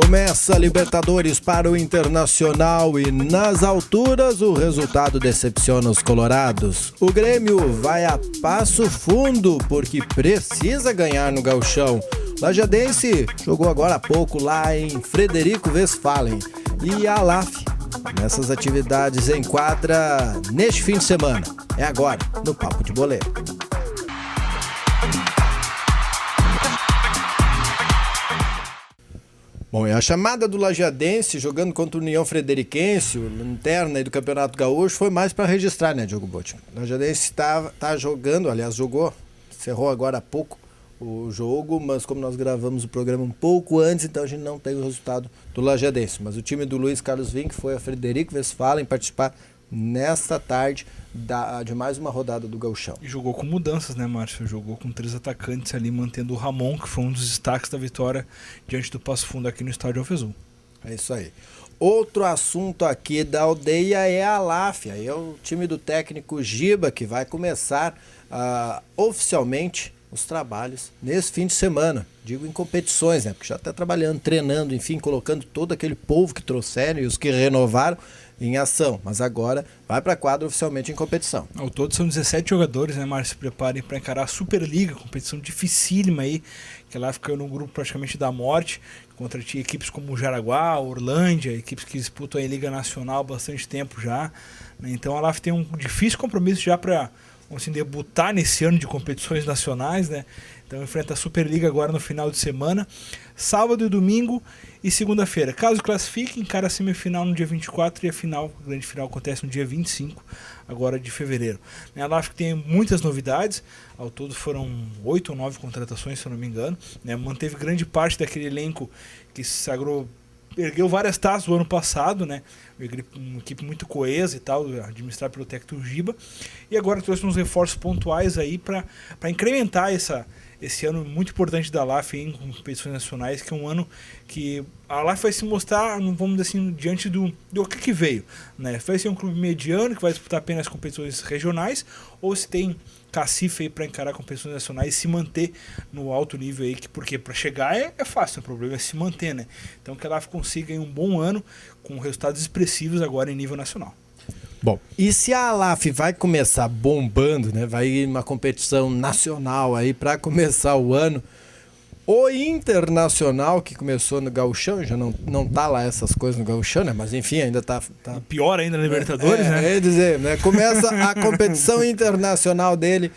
Começa a Libertadores para o Internacional e nas alturas o resultado decepciona os colorados. O Grêmio vai a passo fundo porque precisa ganhar no Gauchão. Lajadense jogou agora há pouco lá em Frederico Westphalen e a ALAF nessas atividades em quadra neste fim de semana. É agora no Papo de Boleiro. Bom, e a chamada do Lajadense jogando contra o União Frederiquense, o lanterna aí do Campeonato Gaúcho, foi mais para registrar, né, Diogo Botman? O Lajadense tá jogando, aliás, jogou, encerrou agora há pouco o jogo, mas como nós gravamos o programa um pouco antes, então a gente não tem o resultado do Lajadense. Mas o time do Luiz Carlos Vinck foi a Frederico Westphalen participar nesta tarde de mais uma rodada do Gauchão. E jogou com mudanças, né, Márcio? Jogou com 3 atacantes ali, mantendo o Ramon, que foi um dos destaques da vitória diante do Passo Fundo aqui no estádio Alvezul. É isso aí. Outro assunto aqui da aldeia é a ALAF. Aí é o time do técnico Giba que vai começar oficialmente os trabalhos nesse fim de semana. Digo em competições, né? Porque já está trabalhando, treinando, enfim, colocando todo aquele povo que trouxeram e os que renovaram em ação. Mas agora vai para a quadra oficialmente em competição. Ao todo são 17 jogadores, né, Márcio? Se preparem para encarar a Superliga, competição dificílima aí, que lá ficou no grupo praticamente da morte, contra equipes como o Jaraguá, Orlândia, equipes que disputam a Liga Nacional há bastante tempo já. Né? Então a LAF tem um difícil compromisso já para assim, debutar nesse ano de competições nacionais, né? Então enfrenta a Superliga agora no final de semana, sábado e domingo e segunda-feira. Caso classifique, encara a semifinal no dia 24 e a grande final acontece no dia 25, agora de fevereiro. A LAF tem muitas novidades, ao todo foram 8 ou 9 contratações, se eu não me engano, né? Manteve grande parte daquele elenco que se sagrou, ergueu várias taças do ano passado, né? Uma equipe muito coesa e tal, administrada pelo técnico Giba, e agora trouxe uns reforços pontuais aí para incrementar esse ano muito importante da LAF em competições nacionais, que é um ano que a LAF vai se mostrar, vamos dizer assim, diante do que veio, né? Vai ser um clube mediano que vai disputar apenas competições regionais, ou se tem cacife aí para encarar competições nacionais e se manter no alto nível aí, porque para chegar é fácil, o problema é se manter, né? Então que a LAF consiga em um bom ano com resultados expressivos agora em nível nacional. Bom, e se a ALAF vai começar bombando, né? Vai ir numa competição nacional aí para começar o ano, o Internacional, que começou no Gauchão, já não tá lá essas coisas no Gauchão, né? Mas enfim, ainda tá... E pior ainda na Libertadores, né? Quer dizer, né? Começa a competição internacional dele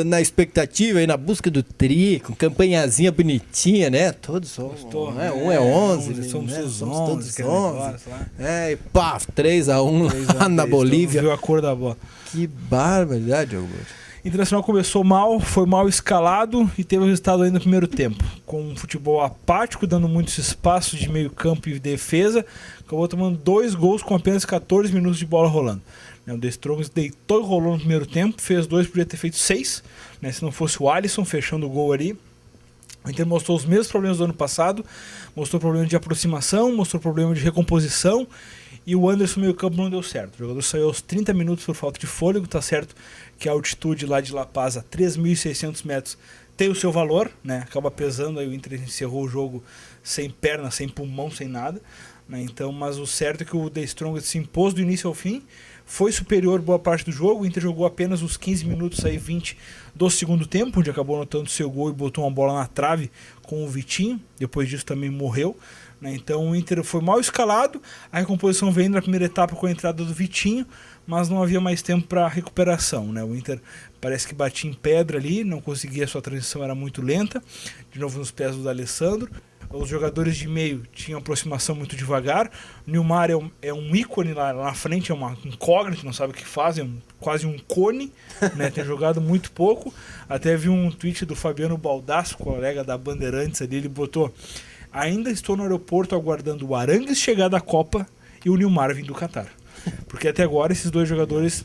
na expectativa e na busca do tri, com campanhazinha bonitinha, né? Todos são, né? Um é 11, somos né? todos 11. E pá, 3-1 lá na Bolívia. Viu a cor da bola. Que barbaridade, Augusto. Internacional começou mal, foi mal escalado e teve o resultado aí no primeiro tempo. Com um futebol apático, dando muitos espaços de meio campo e defesa, acabou tomando 2 gols com apenas 14 minutos de bola rolando. O The Strongest deitou e rolou no primeiro tempo, fez 2, podia ter feito 6, né, se não fosse o Alisson fechando o gol ali. O Inter mostrou os mesmos problemas do ano passado, mostrou problema de aproximação, mostrou problema de recomposição, e o Anderson meio campo não deu certo. O jogador saiu aos 30 minutos por falta de fôlego, tá certo que a altitude lá de La Paz a 3.600 metros tem o seu valor, né? Acaba pesando, aí o Inter encerrou o jogo sem perna, sem pulmão, sem nada, né? Então, mas o certo é que o The Strongest se impôs do início ao fim, foi superior boa parte do jogo, o Inter jogou apenas os 15 minutos, aí 20 do segundo tempo, onde acabou anotando seu gol e botou uma bola na trave com o Vitinho, depois disso também morreu. Então o Inter foi mal escalado, a recomposição veio na primeira etapa com a entrada do Vitinho, mas não havia mais tempo para recuperação, né? O Inter parece que batia em pedra ali, não conseguia, sua transição era muito lenta, de novo nos pés do D'Alessandro. Os jogadores de meio tinham aproximação muito devagar. O Nilmar é um ícone lá na frente, é uma incógnita, não sabe o que faz, é quase um cone, né? Tem jogado muito pouco. Até vi um tweet do Fabiano Baldasso, colega da Bandeirantes ali, ele botou: ainda estou no aeroporto aguardando o Arangues chegar da Copa e o Nilmar vir do Catar. Porque até agora esses dois jogadores,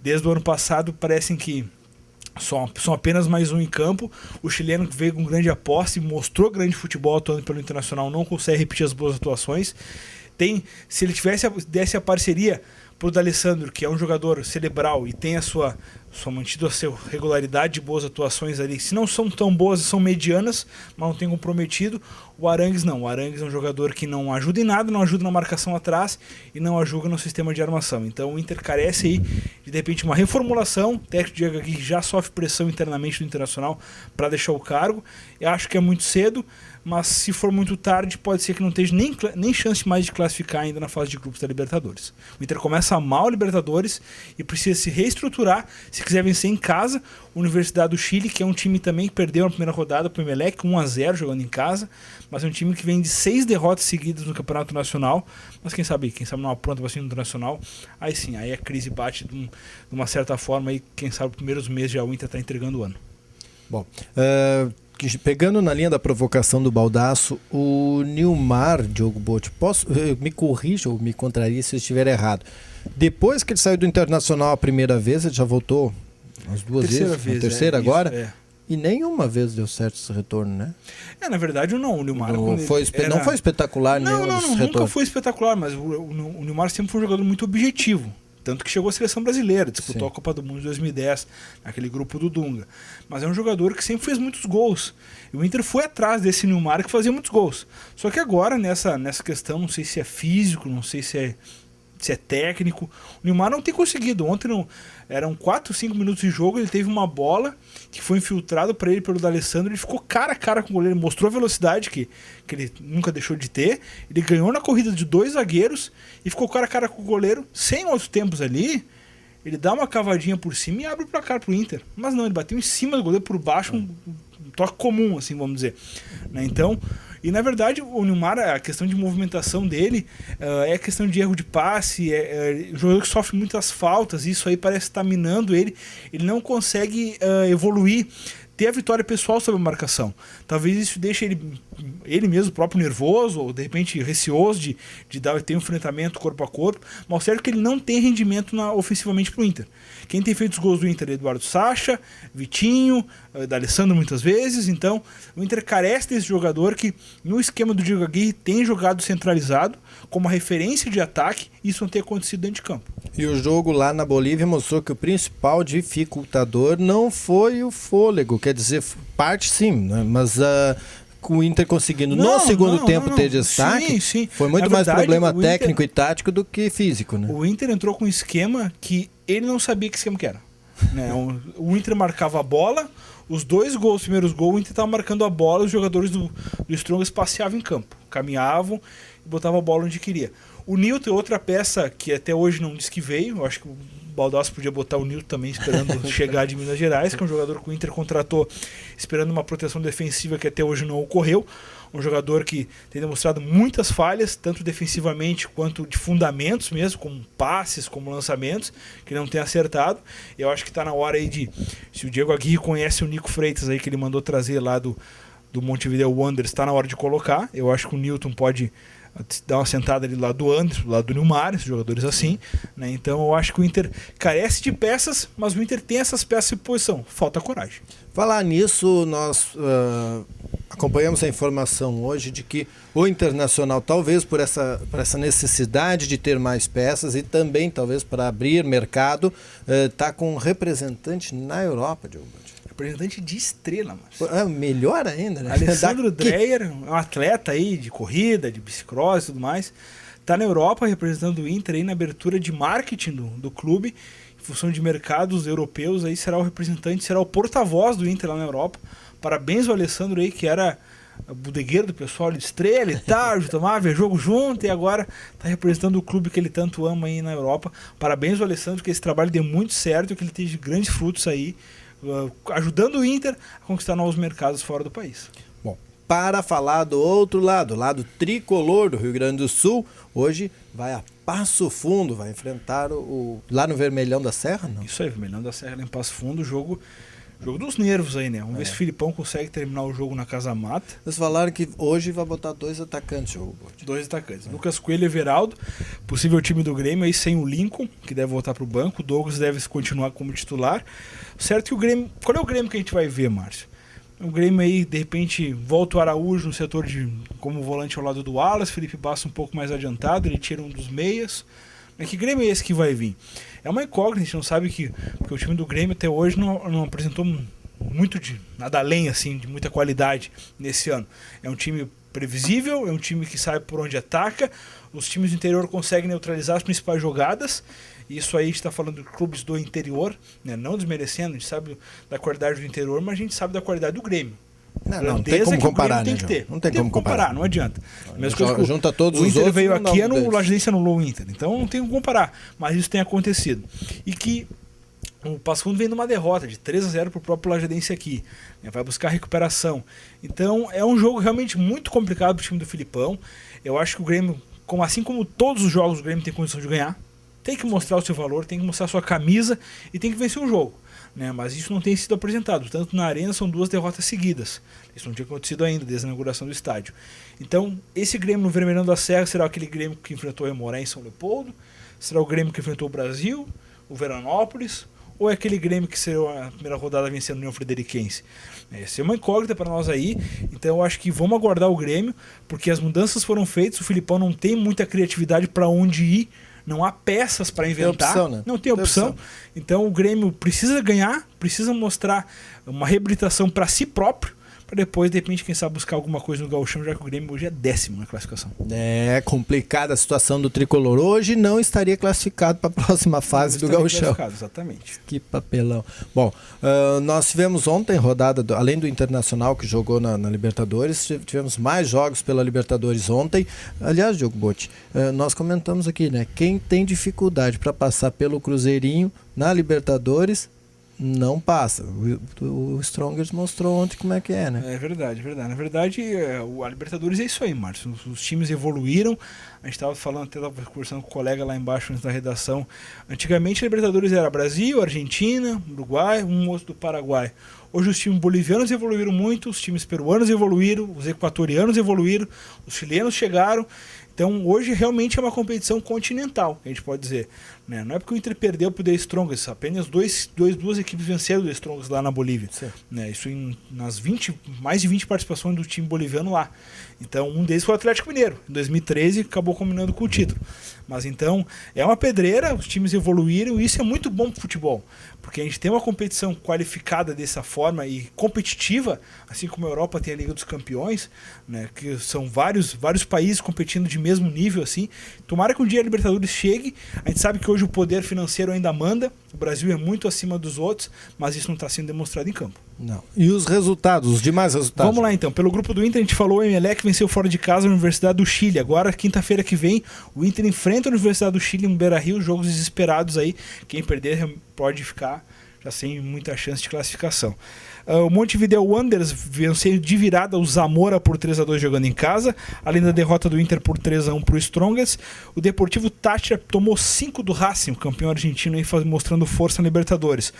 desde o ano passado, parecem que são apenas mais um em campo. O chileno que veio com grande aposta e mostrou grande futebol atuando pelo Internacional, não consegue repetir as boas atuações. Se ele desse a parceria Pro D'Alessandro, que é um jogador cerebral e tem mantido a sua regularidade de boas atuações ali, se não são tão boas, são medianas, mas não tem comprometido. O Arangues não. O Arangues é um jogador que não ajuda em nada, não ajuda na marcação atrás e não ajuda no sistema de armação. Então o Inter carece aí de repente uma reformulação. O técnico Diego Aguirre já sofre pressão internamente do Internacional para deixar o cargo. Eu acho que é muito cedo, mas se for muito tarde, pode ser que não esteja nem chance mais de classificar ainda na fase de grupos da Libertadores. O Inter começa mal a Libertadores e precisa se reestruturar se quiser vencer em casa. Universidade do Chile, que é um time também que perdeu na primeira rodada para o Emelec, 1-0 jogando em casa, mas é um time que vem de 6 derrotas seguidas no Campeonato Nacional, mas quem sabe não apronta para cima do Nacional, aí sim, aí a crise bate de uma certa forma, aí quem sabe os primeiros meses já o Inter está entregando o ano. Bom, pegando na linha da provocação do Baldasso, o Nilmar, Diogo Botti, me corrija ou me contraria se eu estiver errado. Depois que ele saiu do Internacional a primeira vez, ele já voltou as duas vezes, a terceira agora, isso, e nenhuma vez deu certo esse retorno, né? Na verdade não, o Nilmar... Não foi espetacular nenhum desse retorno. Nunca foi espetacular, mas o Nilmar sempre foi um jogador muito objetivo. Tanto que chegou à seleção brasileira, disputou a Copa do Mundo de 2010, naquele grupo do Dunga. Mas é um jogador que sempre fez muitos gols. E o Inter foi atrás desse Nilmar que fazia muitos gols. Só que agora, nessa questão, não sei se é físico, não sei se é técnico, o Nilmar não tem conseguido. Ontem eram 4, 5 minutos de jogo, ele teve uma bola que foi infiltrada para ele pelo D'Alessandro, ele ficou cara a cara com o goleiro, mostrou a velocidade que ele nunca deixou de ter, ele ganhou na corrida de 2 zagueiros e ficou cara a cara com o goleiro, sem outros tempos ali, ele dá uma cavadinha por cima e abre o placar pro Inter. Mas não, ele bateu em cima do goleiro por baixo, um toque comum, assim, vamos dizer. Né? Então, e na verdade o Nilmar, a questão de movimentação dele é questão de erro de passe, é um jogador que sofre muitas faltas, isso aí parece estar minando ele não consegue evoluir, ter a vitória pessoal sobre a marcação. Talvez isso deixe ele mesmo próprio nervoso, ou de repente receoso de ter um enfrentamento corpo a corpo, mas certo que ele não tem rendimento ofensivamente para o Inter. Quem tem feito os gols do Inter é Eduardo Sacha, Vitinho, D'Alessandro muitas vezes, então o Inter carece desse jogador que no esquema do Diego Aguirre tem jogado centralizado, como referência de ataque, e isso não tem acontecido dentro de campo. E o jogo lá na Bolívia mostrou que o principal dificultador não foi o fôlego, quer dizer, parte sim, né? Mas com o Inter conseguindo no segundo tempo ter destaque, sim. Foi muito mais problema técnico e tático do que físico. Né? O Inter entrou com um esquema que ele não sabia que esquema que era. Né? O Inter marcava a bola, os 2 gols, os primeiros gols, o Inter estava marcando a bola, os jogadores do Strongest passeavam em campo, caminhavam e botavam a bola onde queria. O Nilton é outra peça que até hoje não diz que veio, eu acho que o Baldasso podia botar o Nilton também esperando chegar de Minas Gerais, que é um jogador que o Inter contratou esperando uma proteção defensiva que até hoje não ocorreu. Um jogador que tem demonstrado muitas falhas, tanto defensivamente quanto de fundamentos mesmo, como passes, como lançamentos, que não tem acertado. Eu acho que está na hora aí se o Diego Aguirre conhece o Nico Freitas aí, que ele mandou trazer lá do Montevideo Wanderers, está na hora de colocar. Eu acho que o Nilton pode dar uma sentada ali do lado do Anderson, do lado do Nilmar, esses jogadores assim, né? Então eu acho que o Inter carece de peças, mas o Inter tem essas peças em posição, falta coragem. Falar nisso, nós acompanhamos a informação hoje de que o Internacional, talvez por essa necessidade de ter mais peças e também talvez para abrir mercado, está com um representante na Europa, Diogo. Representante de estrela, Márcio. Melhor ainda, né? Alessandro Dreyer, um atleta aí de corrida, de bicicross e tudo mais, está na Europa representando o Inter aí na abertura de marketing do clube, em função de mercados europeus, aí será o representante, será o porta-voz do Inter lá na Europa. Parabéns ao Alessandro aí, que era bodegueiro do pessoal de estrela e tal, de tomar jogo junto, e agora está representando o clube que ele tanto ama aí na Europa. Parabéns ao Alessandro, que esse trabalho deu muito certo, que ele teve grandes frutos aí, ajudando o Inter a conquistar novos mercados fora do país. Bom, para falar do outro lado, tricolor do Rio Grande do Sul, hoje vai a Passo Fundo, vai enfrentar lá no Vermelhão da Serra, não? Isso aí, Vermelhão da Serra, lá em Passo Fundo, jogo dos nervos aí, né? Vamos ver se o Filipão consegue terminar o jogo na Casa Mata. Eles falaram que hoje vai botar 2 atacantes. 2 atacantes. Lucas Coelho e Everaldo, possível time do Grêmio aí sem o Lincoln, que deve voltar pro banco. O Douglas deve continuar como titular. Certo que o Grêmio... Qual é o Grêmio que a gente vai ver, Márcio? O Grêmio aí, de repente, volta o Araújo no setor como volante ao lado do Wallace, Felipe Bassa um pouco mais adiantado, ele tira um dos meias. Mas que Grêmio é esse que vai vir? É uma incógnita, a gente não sabe porque o time do Grêmio até hoje não apresentou muito de nada além assim, de muita qualidade nesse ano. É um time previsível, é um time que sabe por onde ataca, os times do interior conseguem neutralizar as principais jogadas. Isso aí a gente está falando de clubes do interior, né? Não desmerecendo, a gente sabe da qualidade do interior, mas a gente sabe da qualidade do Grêmio. Não tem como comparar, né, João? Não tem como comparar, não adianta. Junta todos o os Inter outros. veio aqui, o Lajadense anulou o Inter. Então não tem como comparar. Mas isso tem acontecido. E que o Passo Fundo vem numa derrota de 3-0 para o próprio Lajadense aqui. Né? Vai buscar recuperação. Então é um jogo realmente muito complicado para o time do Filipão. Eu acho que o Grêmio, assim como todos os jogos, o Grêmio tem condição de ganhar. Tem que mostrar o seu valor, tem que mostrar a sua camisa e tem que vencer o jogo. Né? Mas isso não tem sido apresentado. Tanto na Arena são 2 derrotas seguidas. Isso não tinha acontecido ainda desde a inauguração do estádio. Então, esse Grêmio no Vermelhão da Serra será aquele Grêmio que enfrentou o Aimoré em São Leopoldo? Será o Grêmio que enfrentou o Brasil, o Veranópolis? Ou é aquele Grêmio que será a primeira rodada vencendo o União Frederiquense? Essa é uma incógnita para nós aí. Então, eu acho que vamos aguardar o Grêmio, porque as mudanças foram feitas, o Filipão não tem muita criatividade para onde ir. Não há peças para inventar, opção, né? Não tem opção. Então o Grêmio precisa ganhar, precisa mostrar uma reabilitação para si próprio, para depois, de repente, quem sabe buscar alguma coisa no Gauchão, já que o Grêmio hoje é 10º na classificação. É complicada a situação do Tricolor. Hoje não estaria classificado para a próxima fase do Gauchão. Exatamente. Que papelão. Bom, nós tivemos ontem rodada, além do Internacional que jogou na Libertadores, tivemos mais jogos pela Libertadores ontem. Aliás, Diogo Botti, nós comentamos aqui, né? Quem tem dificuldade para passar pelo Cruzeirinho na Libertadores não passa. O Strongers mostrou ontem como é que é, né? É verdade, é verdade. Na verdade, a Libertadores é isso aí, Márcio. Os times evoluíram. A gente estava falando, até estava conversando com o colega lá embaixo antes da redação. Antigamente a Libertadores era Brasil, Argentina, Uruguai, um outro do Paraguai. Hoje os times bolivianos evoluíram muito, os times peruanos evoluíram, os equatorianos evoluíram, os chilenos chegaram. Então hoje realmente é uma competição continental, a gente pode dizer. Né? Não é porque o Inter perdeu para o The Strongest, apenas duas equipes venceram o The Strongest lá na Bolívia. Né? Isso nas mais de 20 participações do time boliviano lá. Então um deles foi o Atlético Mineiro, em 2013 acabou combinando com o título. Mas então é uma pedreira, os times evoluíram e isso é muito bom para o futebol. Porque a gente tem uma competição qualificada dessa forma e competitiva, assim como a Europa tem a Liga dos Campeões, né, que são vários países competindo de mesmo nível assim. Tomara que um dia a Libertadores chegue. A gente sabe que hoje o poder financeiro ainda manda, o Brasil é muito acima dos outros, mas isso não está sendo demonstrado em campo. Não. E os resultados, os demais resultados? Vamos lá então, pelo grupo do Inter a gente falou, o Emelec venceu fora de casa a Universidade do Chile. Agora, quinta-feira que vem, o Inter enfrenta a Universidade do Chile em Beira-Rio, jogos desesperados aí, quem perder pode ficar já sem muita chance de classificação. O Montevideo Wanderers venceu de virada o Zamora por 3-2 jogando em casa, além da derrota do Inter por 3-1 para o Strongest. O Deportivo Táchira tomou 5 do Racing, o campeão argentino, aí mostrando força na Libertadores.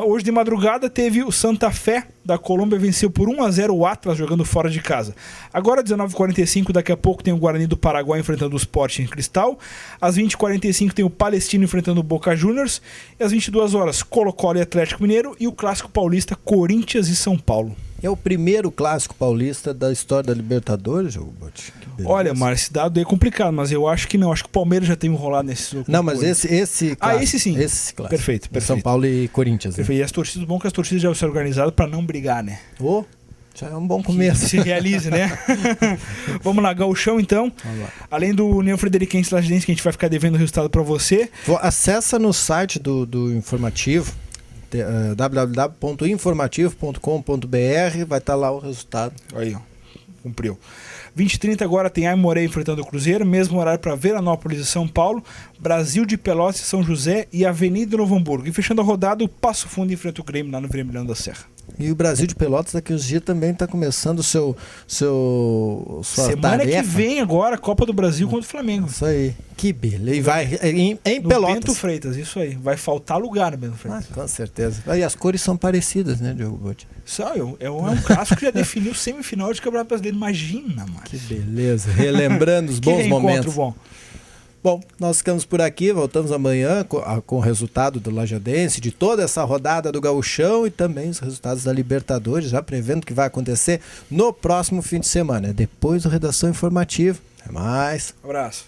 Hoje de madrugada teve o Santa Fé da Colômbia, venceu por 1-0 o Atlas jogando fora de casa. Agora 19h45, daqui a pouco tem o Guarani do Paraguai enfrentando o Sporting Cristal. Às 20h45 tem o Palestino enfrentando o Boca Juniors. E às 22 horas Colo-Colo e Atlético Mineiro. E o Clássico Paulista, Corinthians e São Paulo. É o primeiro clássico paulista da história da Libertadores, Diogo Botti? Olha, Márcio, esse dado é complicado, mas eu acho que não. Acho que o Palmeiras já tem enrolado nesse jogo. Não, mas esse clássico. Esse sim. Esse clássico. Perfeito. São Paulo e Corinthians. Perfeito. Né? E as torcidas, bom que as torcidas já estão organizadas para não brigar, né? Já é um bom começo. Que se realize, né? Vamos lá, Gauchão então. Vamos lá. Além do União Frederiquense Lajadense, que a gente vai ficar devendo o resultado para você. Acessa no site do Informativo, www.informativo.com.br, vai estar lá o resultado. Aí, ó, cumpriu. 20h30 agora tem Aimoré enfrentando o Cruzeiro, mesmo horário para Veranópolis e São Paulo, Brasil de Pelotas e São José e Avenida Novo Hamburgo. E fechando a rodada, o Passo Fundo enfrenta o Grêmio lá no Vermelhão da Serra. E o Brasil de Pelotas daqui uns dias também está começando sua semana tarefa. Que vem agora, a Copa do Brasil contra o Flamengo. Isso aí. Que beleza. E vai em no Pelotas. Bento Freitas, isso aí. Vai faltar lugar no Bento Freitas. Com certeza. E as cores são parecidas, né, Diogo Botti? É um clássico que já definiu semifinal de Campeonato Brasileiro. Imagina, mano. Que beleza. Relembrando os bons momentos. Bom. Bom, nós ficamos por aqui, voltamos amanhã com o resultado do Lajadense, de toda essa rodada do Gauchão e também os resultados da Libertadores, já prevendo o que vai acontecer no próximo fim de semana. Depois do Redação Informativa. Até mais. Abraço.